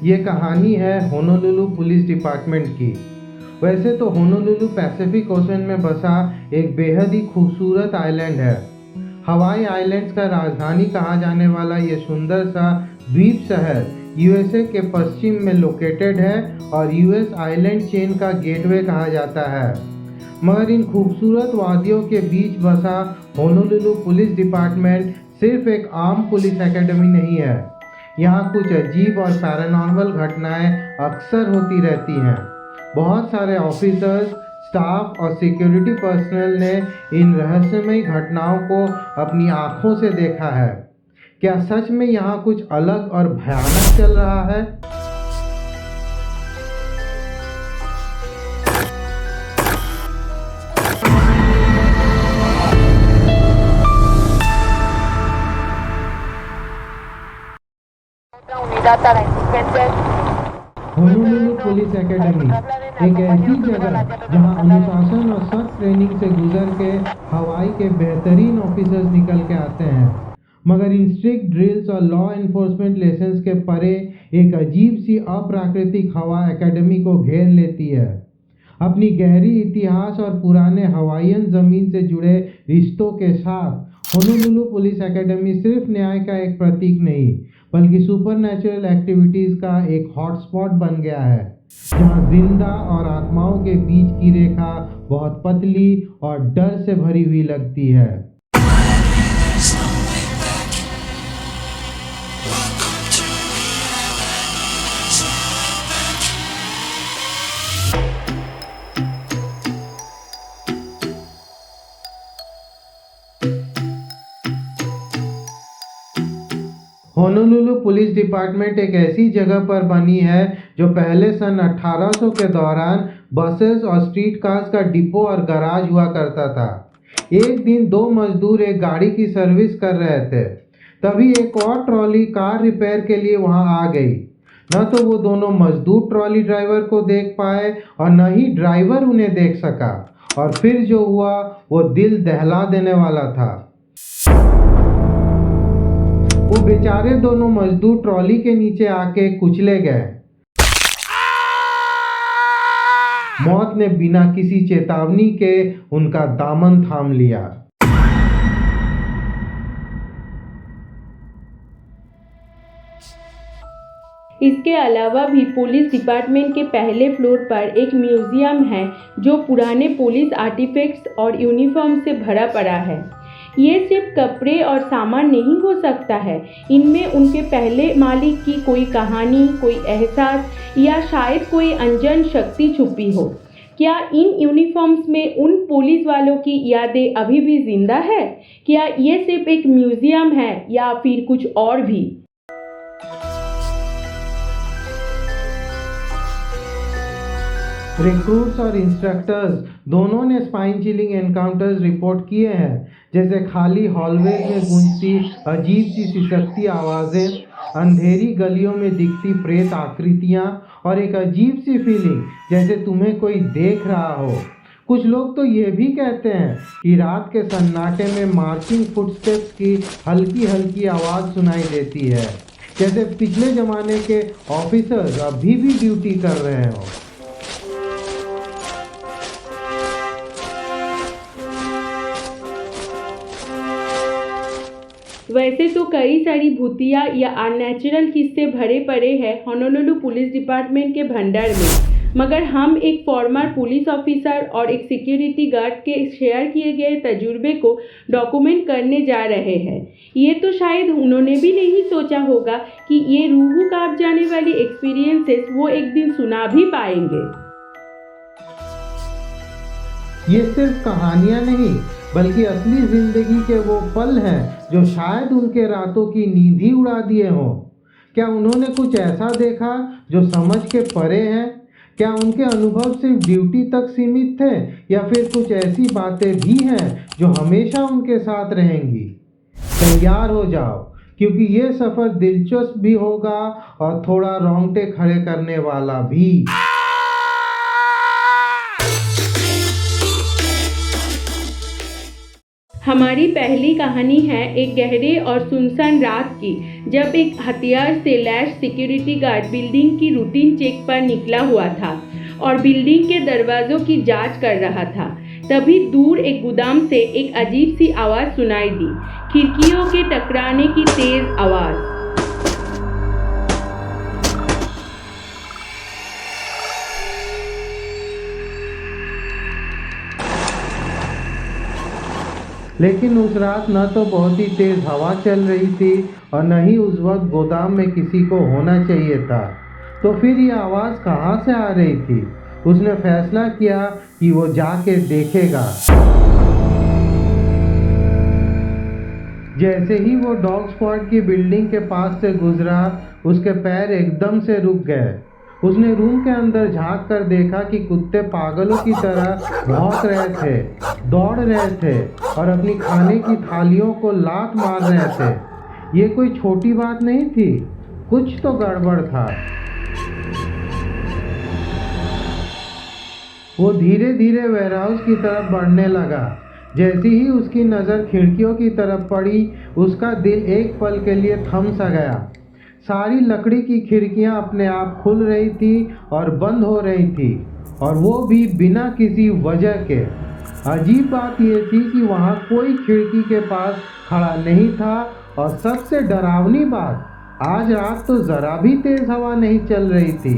ये कहानी है होनोलुलु पुलिस डिपार्टमेंट की। वैसे तो होनोलुलु पैसिफिक ओशन में बसा एक बेहद ही खूबसूरत आइलैंड है। हवाई आइलैंड्स का राजधानी कहा जाने वाला ये सुंदर सा द्वीप शहर यूएसए के पश्चिम में लोकेटेड है और यूएस आइलैंड चेन का गेटवे कहा जाता है। मगर इन खूबसूरत वादियों के बीच बसा होनोलुलु पुलिस डिपार्टमेंट सिर्फ एक आम पुलिस एकेडमी नहीं है। यहाँ कुछ अजीब और पैरानॉर्मल घटनाएं अक्सर होती रहती हैं। बहुत सारे ऑफिसर्स, स्टाफ और सिक्योरिटी पर्सनल ने इन रहस्यमयी घटनाओं को अपनी आंखों से देखा है। क्या सच में यहाँ कुछ अलग और भयानक चल रहा है? होनोलुलु पुलिस एकेडमी एक ऐसी जगह जहां अनुशासन और सख्त ट्रेनिंग से गुजर के हवाई के बेहतरीन ऑफिसर्स निकल के आते हैं। मगर इन स्ट्रिक्ट ड्रिल्स और लॉ एनफोर्समेंट लेसन्स के परे एक अजीब सी अप्राकृतिक हवा एकेडमी को घेर लेती है। अपनी गहरी इतिहास और पुराने हवाईयन ज़मीन से जुड़े रिश्तों के साथ होनोलुलु पुलिस एकेडमी सिर्फ न्याय का एक प्रतीक नहीं बल्कि सुपरनैचुरल एक्टिविटीज़ का एक हॉटस्पॉट बन गया है, जहां जिंदा और आत्माओं के बीच की रेखा बहुत पतली और डर से भरी हुई लगती है। होनोलुलु पुलिस डिपार्टमेंट एक ऐसी जगह पर बनी है जो पहले सन 1800 के दौरान बसेस और स्ट्रीट कार्स का डिपो और गराज हुआ करता था। एक दिन दो मजदूर एक गाड़ी की सर्विस कर रहे थे, तभी एक और ट्रॉली कार रिपेयर के लिए वहां आ गई। न तो वो दोनों मजदूर ट्रॉली ड्राइवर को देख पाए और न ही ड्राइवर उन्हें देख सका, और फिर जो हुआ वो दिल दहला देने वाला था। वो बेचारे दोनों मजदूर ट्रॉली के नीचे आके कुचले गए। मौत ने बिना किसी चेतावनी के उनका दामन थाम लिया। इसके अलावा भी पुलिस डिपार्टमेंट के पहले फ्लोर पर एक म्यूजियम है जो पुराने पुलिस आर्टिफैक्ट्स और यूनिफॉर्म से भरा पड़ा है। ये सिर्फ कपड़े और सामान नहीं हो सकता है, इनमें उनके पहले मालिक की कोई कहानी, कोई एहसास या शायद कोई अनजान शक्ति छुपी हो। क्या इन यूनिफॉर्म्स में उन पुलिस वालों की यादें अभी भी जिंदा है? क्या ये सिर्फ एक म्यूजियम है या फिर कुछ और भी? रिक्रूट्स और इंस्ट्रक्टर्स दोनों ने स्पाइन चिलिंग एनकाउंटर्स रिपोर्ट किए हैं, जैसे खाली हॉलवेज में गूंजती अजीब सी सिसकती आवाज़ें, अंधेरी गलियों में दिखती प्रेत आकृतियाँ और एक अजीब सी फीलिंग जैसे तुम्हें कोई देख रहा हो। कुछ लोग तो ये भी कहते हैं कि रात के सन्नाटे में मार्चिंग फुटस्टेप्स की हल्की हल्की आवाज़ सुनाई देती है, जैसे पिछले ज़माने के ऑफिसर्स अभी भी ड्यूटी कर रहे हों। वैसे तो कई सारी भूतिया या अननेचुरल किस्से भरे पड़े हैं होनोलुलु पुलिस डिपार्टमेंट के भंडार में, मगर हम एक फॉर्मर पुलिस ऑफिसर और एक सिक्योरिटी गार्ड के शेयर किए गए तजुर्बे को डॉक्यूमेंट करने जा रहे हैं। ये तो शायद उन्होंने भी नहीं सोचा होगा कि ये रूह कांप जाने वाली एक्सपीरियंसेस वो एक दिन सुना भी पाएंगे। ये सिर्फ कहानियाँ नहीं बल्कि असली जिंदगी के वो पल हैं जो शायद उनके रातों की नींद ही उड़ा दिए हों। क्या उन्होंने कुछ ऐसा देखा जो समझ के परे है? क्या उनके अनुभव सिर्फ ड्यूटी तक सीमित थे या फिर कुछ ऐसी बातें भी हैं जो हमेशा उनके साथ रहेंगी? तैयार हो जाओ, क्योंकि ये सफ़र दिलचस्प भी होगा और थोड़ा रोंगटे खड़े करने वाला भी। हमारी पहली कहानी है एक गहरे और सुनसान रात की, जब एक हथियार से लैस सिक्योरिटी गार्ड बिल्डिंग की रूटीन चेक पर निकला हुआ था और बिल्डिंग के दरवाजों की जांच कर रहा था। तभी दूर एक गोदाम से एक अजीब सी आवाज़ सुनाई दी, खिड़कियों के टकराने की तेज आवाज़। लेकिन उस रात न तो बहुत ही तेज हवा चल रही थी और न ही उस वक्त गोदाम में किसी को होना चाहिए था। तो फिर ये आवाज़ कहाँ से आ रही थी? उसने फैसला किया कि वो जाके देखेगा। जैसे ही वो डॉग स्क्वाड की बिल्डिंग के पास से गुजरा, उसके पैर एकदम से रुक गए। उसने रूम के अंदर झांक कर देखा कि कुत्ते पागलों की तरह भौंक रहे थे, दौड़ रहे थे और अपनी खाने की थालियों को लात मार रहे थे। ये कोई छोटी बात नहीं थी, कुछ तो गड़बड़ था। वो धीरे धीरे वेयरहाउस की तरफ बढ़ने लगा। जैसे ही उसकी नज़र खिड़कियों की तरफ पड़ी, उसका दिल एक पल के लिए थम सा गया। सारी लकड़ी की खिड़कियां अपने आप खुल रही थी और बंद हो रही थी, और वो भी बिना किसी वजह के। अजीब बात यह थी कि वहाँ कोई खिड़की के पास खड़ा नहीं था, और सबसे डरावनी बात, आज रात तो ज़रा भी तेज़ हवा नहीं चल रही थी।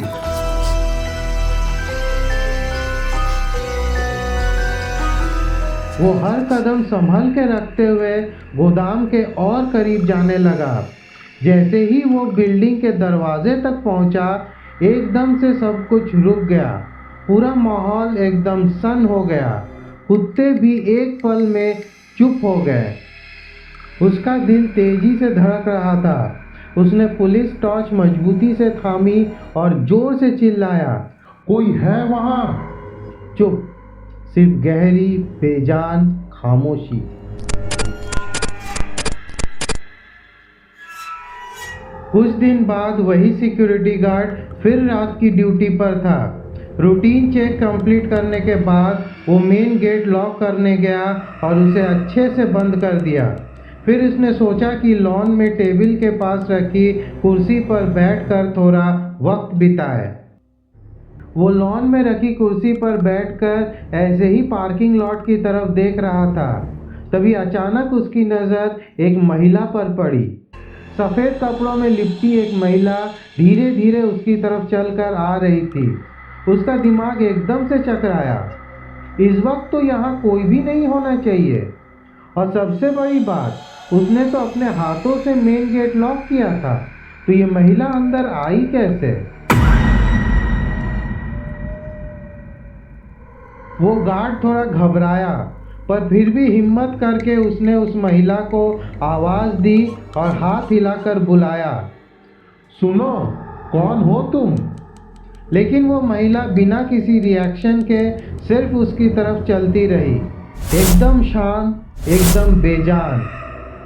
वो हर कदम संभल के रखते हुए गोदाम के और करीब जाने लगा। जैसे ही वो बिल्डिंग के दरवाजे तक पहुंचा, एकदम से सब कुछ रुक गया। पूरा माहौल एकदम सन हो गया। कुत्ते भी एक पल में चुप हो गए। उसका दिल तेजी से धड़क रहा था। उसने पुलिस टॉर्च मजबूती से थामी और जोर से चिल्लाया, कोई है वहाँ? चुप, सिर्फ गहरी बेजान खामोशी। कुछ दिन बाद वही सिक्योरिटी गार्ड फिर रात की ड्यूटी पर था। रूटीन चेक कंप्लीट करने के बाद वो मेन गेट लॉक करने गया और उसे अच्छे से बंद कर दिया। फिर उसने सोचा कि लॉन में टेबल के पास रखी कुर्सी पर बैठकर थोड़ा वक्त बिताए। वो लॉन में रखी कुर्सी पर बैठकर ऐसे ही पार्किंग लॉट की तरफ देख रहा था। तभी अचानक उसकी नज़र एक महिला पर पड़ी। सफ़ेद कपड़ों में लिपटी एक महिला धीरे धीरे उसकी तरफ चलकर आ रही थी। उसका दिमाग एकदम से चकराया। इस वक्त तो यहाँ कोई भी नहीं होना चाहिए, और सबसे बड़ी बात, उसने तो अपने हाथों से मेन गेट लॉक किया था, तो ये महिला अंदर आई कैसे? वो गार्ड थोड़ा घबराया, पर फिर भी हिम्मत करके उसने उस महिला को आवाज़ दी और हाथ हिलाकर बुलाया, सुनो, कौन हो तुम? लेकिन वो महिला बिना किसी रिएक्शन के सिर्फ उसकी तरफ चलती रही, एकदम शांत, एकदम बेजान।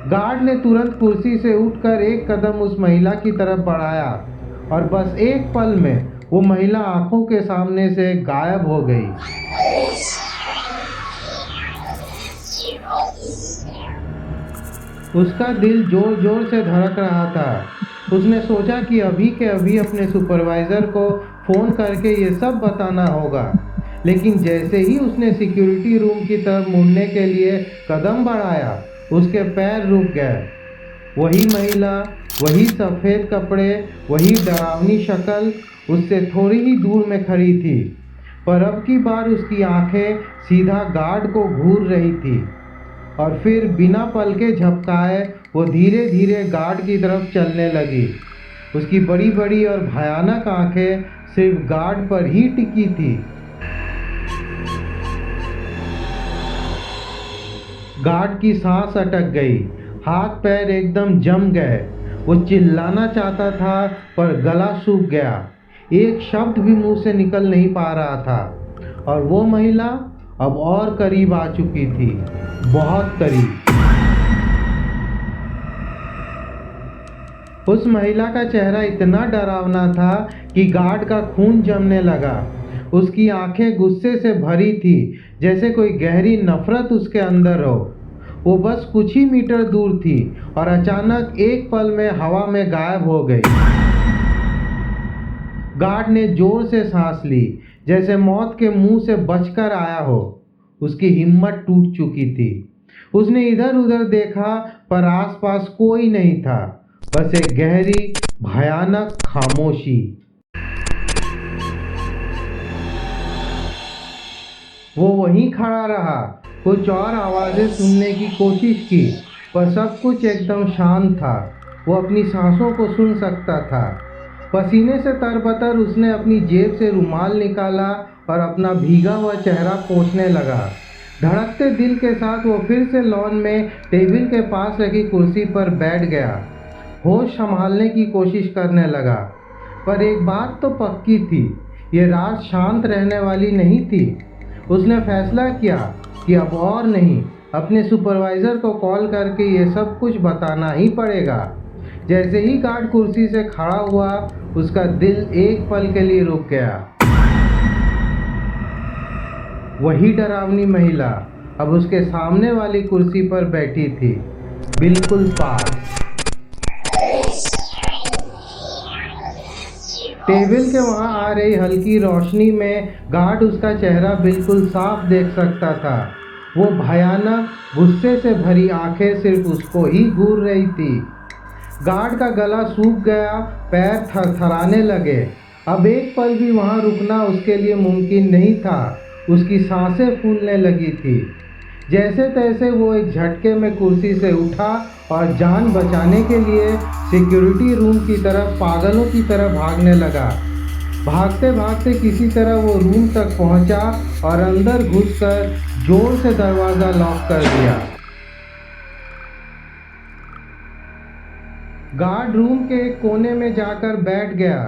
गार्ड ने तुरंत कुर्सी से उठकर एक कदम उस महिला की तरफ बढ़ाया, और बस एक पल में वो महिला आंखों के सामने से गायब हो गई। उसका दिल जोर जोर से धड़क रहा था। उसने सोचा कि अभी के अभी अपने सुपरवाइज़र को फ़ोन करके ये सब बताना होगा। लेकिन जैसे ही उसने सिक्योरिटी रूम की तरफ मुड़ने के लिए कदम बढ़ाया, उसके पैर रुक गए। वही महिला, वही सफ़ेद कपड़े, वही डरावनी शक्ल उससे थोड़ी ही दूर में खड़ी थी, पर अब की बार उसकी आंखें सीधा गार्ड को घूर रही थी। और फिर बिना पलके झपकाए वो धीरे धीरे गार्ड की तरफ चलने लगी। उसकी बड़ी बड़ी और भयानक आंखें सिर्फ गार्ड पर ही टिकी थी। गार्ड की सांस अटक गई, हाथ पैर एकदम जम गए। वो चिल्लाना चाहता था पर गला सूख गया, एक शब्द भी मुंह से निकल नहीं पा रहा था। और वो महिला अब और करीब आ चुकी थी, बहुत करीब। उस महिला का चेहरा इतना डरावना था कि गार्ड का खून जमने लगा। उसकी आंखें गुस्से से भरी थी, जैसे कोई गहरी नफरत उसके अंदर हो। वो बस कुछ ही मीटर दूर थी और अचानक एक पल में हवा में गायब हो गई। गार्ड ने जोर से सांस ली, जैसे मौत के मुंह से बचकर आया हो। उसकी हिम्मत टूट चुकी थी। उसने इधर उधर देखा पर आसपास कोई नहीं था, बस एक गहरी भयानक खामोशी। वो वहीं खड़ा रहा, कुछ और आवाज़ें सुनने की कोशिश की, पर सब कुछ एकदम शांत था। वो अपनी सांसों को सुन सकता था। पसीने से तरबतर उसने अपनी जेब से रुमाल निकाला और अपना भीगा हुआ चेहरा पोंछने लगा। धड़कते दिल के साथ वो फिर से लॉन में टेबल के पास रखी कुर्सी पर बैठ गया। होश संभालने की कोशिश करने लगा, पर एक बात तो पक्की थी, ये रात शांत रहने वाली नहीं थी। उसने फैसला किया कि अब और नहीं, अपने सुपरवाइज़र को कॉल करके ये सब कुछ बताना ही पड़ेगा। जैसे ही गार्ड कुर्सी से खड़ा हुआ, उसका दिल एक पल के लिए रुक गया। वही डरावनी महिला अब उसके सामने वाली कुर्सी पर बैठी थी, बिल्कुल पास। टेबल के वहां आ रही हल्की रोशनी में गार्ड उसका चेहरा बिल्कुल साफ देख सकता था। वो भयानक गुस्से से भरी आंखें सिर्फ उसको ही घूर रही थी। गार्ड का गला सूख गया, पैर थरथराने लगे। अब एक पल भी वहां रुकना उसके लिए मुमकिन नहीं था। उसकी सांसें फूलने लगी थी। जैसे तैसे वो एक झटके में कुर्सी से उठा और जान बचाने के लिए सिक्योरिटी रूम की तरफ पागलों की तरह भागने लगा। भागते भागते किसी तरह वो रूम तक पहुंचा और अंदर घुसकर जोर से दरवाज़ा लॉक कर दिया। गार्ड रूम के एक कोने में जाकर बैठ गया।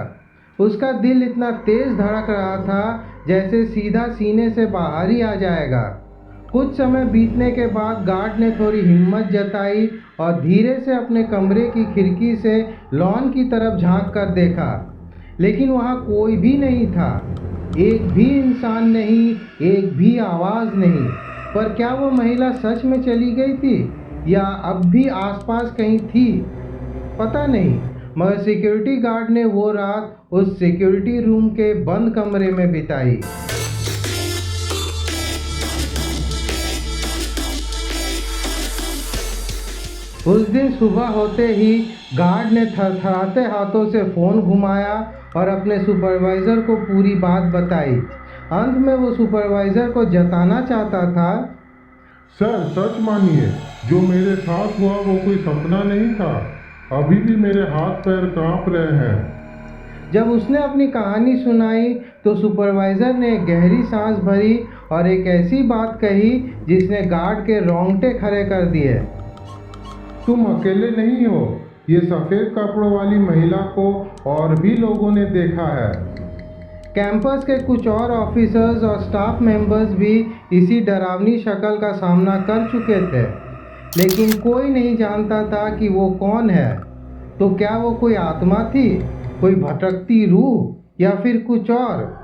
उसका दिल इतना तेज धड़क रहा था जैसे सीधा सीने से बाहर ही आ जाएगा। कुछ समय बीतने के बाद गार्ड ने थोड़ी हिम्मत जताई और धीरे से अपने कमरे की खिड़की से लॉन की तरफ झांक कर देखा, लेकिन वहाँ कोई भी नहीं था। एक भी इंसान नहीं, एक भी आवाज़ नहीं। पर क्या वो महिला सच में चली गई थी या अब भी आसपास कहीं थी? पता नहीं, मगर सिक्योरिटी गार्ड ने वो रात उस सिक्योरिटी रूम के बंद कमरे में बिताई। उस दिन सुबह होते ही गार्ड ने थरथराते हाथों से फ़ोन घुमाया और अपने सुपरवाइज़र को पूरी बात बताई। अंत में वो सुपरवाइज़र को जताना चाहता था, सर सच मानिए, जो मेरे साथ हुआ वो कोई सपना नहीं था। अभी भी मेरे हाथ पैर कांप रहे हैं। जब उसने अपनी कहानी सुनाई तो सुपरवाइज़र ने एक गहरी सांस भरी और एक ऐसी बात कही जिसने गार्ड के रोंगटे खड़े कर दिए। तुम अकेले नहीं हो, ये सफ़ेद कपड़ों वाली महिला को और भी लोगों ने देखा है। कैंपस के कुछ और ऑफिसर्स और स्टाफ मेंबर्स भी इसी डरावनी शक्ल का सामना कर चुके थे, लेकिन कोई नहीं जानता था कि वो कौन है। तो क्या वो कोई आत्मा थी, कोई भटकती रूह, या फिर कुछ और?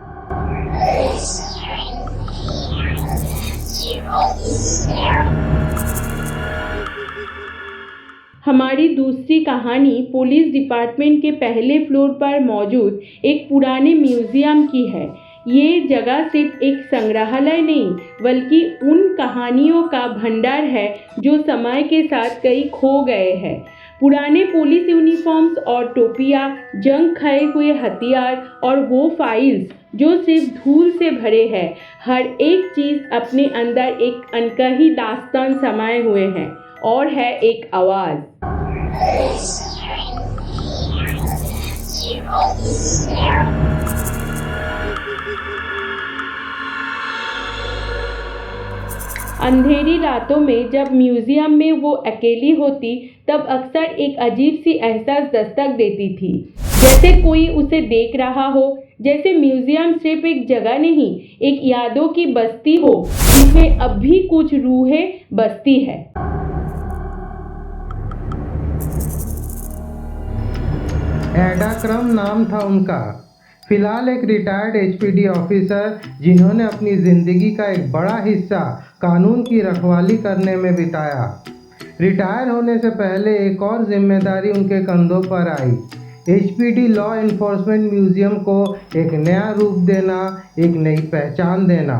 हमारी दूसरी कहानी पुलिस डिपार्टमेंट के पहले फ्लोर पर मौजूद एक पुराने म्यूजियम की है। ये जगह सिर्फ एक संग्रहालय नहीं, बल्कि उन कहानियों का भंडार है जो समय के साथ कई खो गए हैं। पुराने पुलिस यूनिफॉर्म्स और टोपियाँ, जंग खाए हुए हथियार और वो फाइल्स जो सिर्फ धूल से भरे हैं। हर एक चीज़ अपने अंदर एक अनकही दास्तान समाये हुए हैं। और है एक आवाज़, अंधेरी रातों में जब म्यूजियम में वो अकेली होती, तब अक्सर एक अजीब सी एहसास दस्तक देती थी, जैसे कोई उसे देख रहा हो, जैसे म्यूजियम सिर्फ एक जगह नहीं, एक यादों की बस्ती हो जिसमें अब भी कुछ रूहें बसती है। एडा क्रम नाम था उनका। फिलहाल एक रिटायर्ड एचपीडी ऑफिसर जिन्होंने अपनी ज़िंदगी का एक बड़ा हिस्सा कानून की रखवाली करने में बिताया, रिटायर होने से पहले एक और जिम्मेदारी उनके कंधों पर आई। एचपीडी लॉ इन्फोर्समेंट म्यूज़ियम को एक नया रूप देना, एक नई पहचान देना।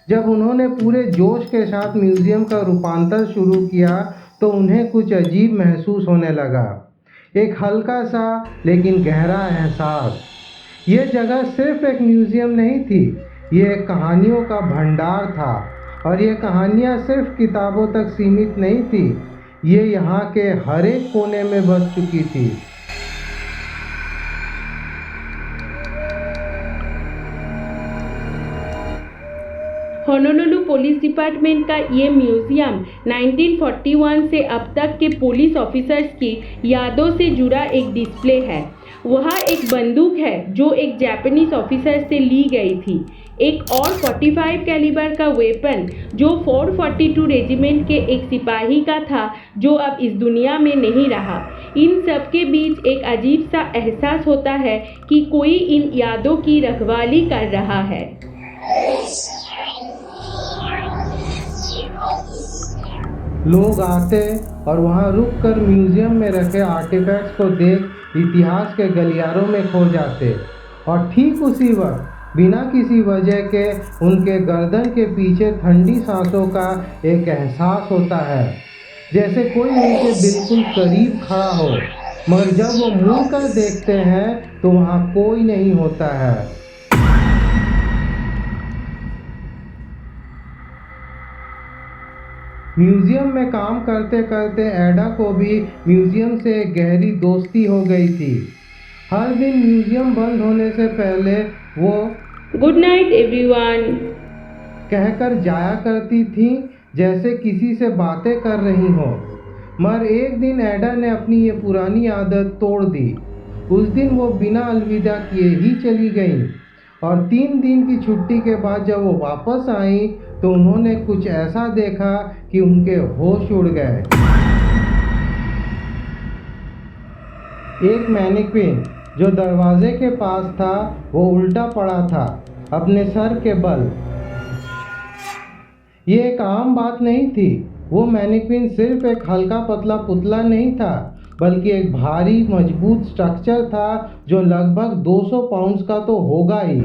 जब उन्होंने पूरे जोश के साथ म्यूज़ियम का रूपांतर शुरू किया तो उन्हें कुछ अजीब महसूस होने लगा। एक हल्का सा लेकिन गहरा एहसास। ये जगह सिर्फ एक म्यूज़ियम नहीं थी, ये एक कहानियों का भंडार था। और ये कहानियाँ सिर्फ किताबों तक सीमित नहीं थी, ये यहाँ के हर एक कोने में बस चुकी थी। होनोलुलु पुलिस डिपार्टमेंट का ये म्यूज़ियम 1941 से अब तक के पुलिस ऑफिसर्स की यादों से जुड़ा एक डिस्प्ले है। वहाँ एक बंदूक है जो एक जापानीज ऑफिसर से ली गई थी, एक और 45 कैलिबर का वेपन जो 442 रेजिमेंट के एक सिपाही का था जो अब इस दुनिया में नहीं रहा। इन सब के बीच एक अजीब सा एहसास होता है कि कोई इन यादों की रखवाली कर रहा है। लोग आते और वहाँ रुककर म्यूज़ियम में रखे आर्टिफैक्ट्स को देख इतिहास के गलियारों में खो जाते। और ठीक उसी वक्त बिना किसी वजह के उनके गर्दन के पीछे ठंडी सांसों का एक एहसास होता है, जैसे कोई उनके बिल्कुल करीब खड़ा हो, मगर जब वो मुड़ कर देखते हैं तो वहाँ कोई नहीं होता है। म्यूज़ियम में काम करते करते एडा को भी म्यूज़ियम से एक गहरी दोस्ती हो गई थी। हर दिन म्यूज़ियम बंद होने से पहले वो गुड नाइट एवरीवन कहकर जाया करती थी, जैसे किसी से बातें कर रही हो। मगर एक दिन एडा ने अपनी ये पुरानी आदत तोड़ दी। उस दिन वो बिना अलविदा किए ही चली गई और 3 दिन की छुट्टी के बाद जब वो वापस आई तो उन्होंने कुछ ऐसा देखा कि उनके होश उड़ गए। एक मैनिक्विन जो दरवाजे के पास था वो उल्टा पड़ा था अपने सर के बल। ये एक आम बात नहीं थी। वो मैनिक्विन सिर्फ एक हल्का पतला पुतला नहीं था, बल्कि एक भारी मजबूत स्ट्रक्चर था जो लगभग 200 पाउंड्स का तो होगा ही।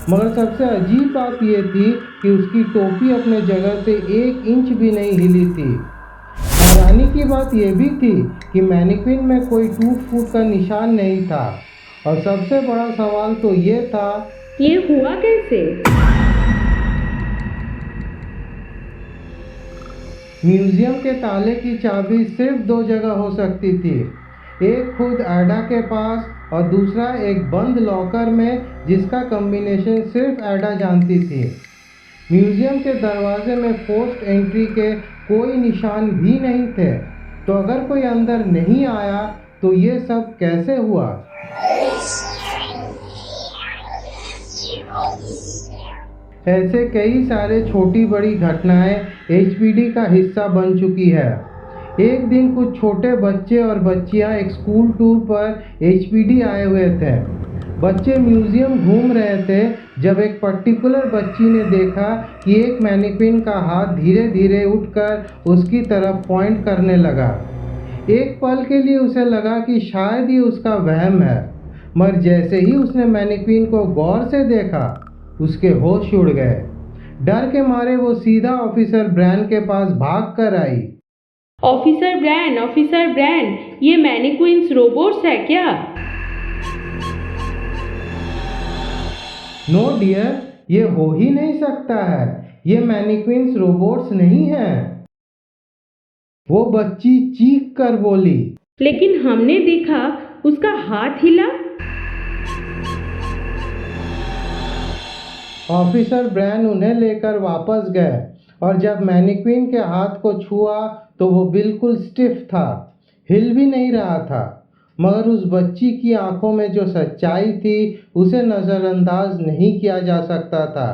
मगर सबसे अजीब बात यह थी कि उसकी टोपी अपने जगह से 1 इंच भी नहीं हिली थी। हैरानी की बात यह भी थी कि मैनिक्विन में कोई टूट फूट का निशान नहीं था। और सबसे बड़ा सवाल तो ये था, ये हुआ कैसे? म्यूज़ियम के ताले की चाबी सिर्फ 2 जगह हो सकती थी, एक खुद एडा के पास और दूसरा एक बंद लॉकर में जिसका कॉम्बिनेशन सिर्फ एडा जानती थी। म्यूज़ियम के दरवाजे में पोस्ट एंट्री के कोई निशान भी नहीं थे, तो अगर कोई अंदर नहीं आया तो ये सब कैसे हुआ? ऐसे कई सारे छोटी बड़ी घटनाएं एचपीडी का हिस्सा बन चुकी है। एक दिन कुछ छोटे बच्चे और बच्चियां एक स्कूल टूर पर एचपीडी आए हुए थे। बच्चे म्यूज़ियम घूम रहे थे जब एक पर्टिकुलर बच्ची ने देखा कि एक मैनिक्विन का हाथ धीरे धीरे उठकर उसकी तरफ पॉइंट करने लगा। एक पल के लिए उसे लगा कि शायद ये उसका वहम है, मगर जैसे ही उसने मैनिक्विन को गौर से देखा उसके होश उड़ गए। डर के मारे वो सीधा ऑफिसर ब्रैन के पास भाग कर आई। ऑफिसर ब्रैन, ये मैनिक्विन्स रोबोट्स है क्या? नो डियर, ये हो ही नहीं सकता है। ये मैनिक्विन्स रोबोट्स नहीं हैं। वो बच्ची चीख कर बोली। लेकिन हमने देखा उसका हाथ हिला। ऑफिसर ब्रैन उन्हें लेकर वापस गए और जब मैनिक्विन के हाथ को छुआ तो वो बिल्कुल स्टिफ था, हिल भी नहीं रहा था। मगर उस बच्ची की आंखों में जो सच्चाई थी उसे नज़रअंदाज नहीं किया जा सकता था।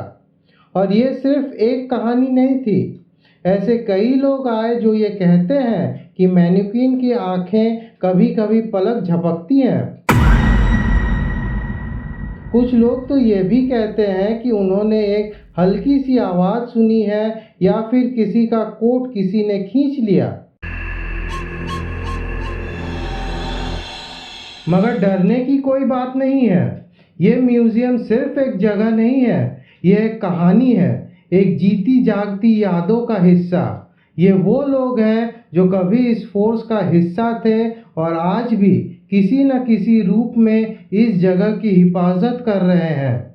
और ये सिर्फ एक कहानी नहीं थी। ऐसे कई लोग आए जो ये कहते हैं कि मैनिक्विन की आंखें कभी कभी पलक झपकती हैं। कुछ लोग तो ये भी कहते हैं कि उन्होंने एक हल्की सी आवाज़ सुनी है या फिर किसी का कोट किसी ने खींच लिया। मगर डरने की कोई बात नहीं है। ये म्यूज़ियम सिर्फ एक जगह नहीं है, ये एक कहानी है, एक जीती जागती यादों का हिस्सा। ये वो लोग हैं जो कभी इस फोर्स का हिस्सा थे और आज भी किसी न किसी रूप में इस जगह की हिफाजत कर रहे हैं।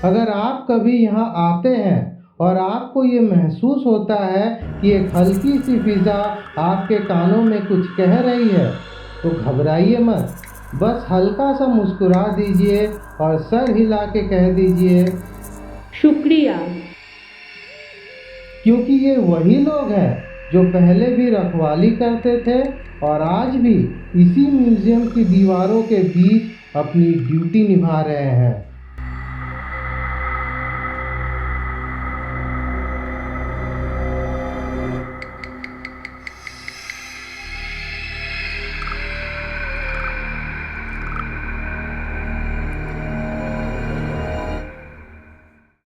अगर आप कभी यहाँ आते हैं और आपको ये महसूस होता है कि एक हल्की सी फिज़ा आपके कानों में कुछ कह रही है, तो घबराइए मत। बस हल्का सा मुस्कुरा दीजिए और सर हिला के कह दीजिए शुक्रिया। क्योंकि ये वही लोग हैं जो पहले भी रखवाली करते थे और आज भी इसी म्यूज़ियम की दीवारों के बीच अपनी ड्यूटी निभा रहे हैं।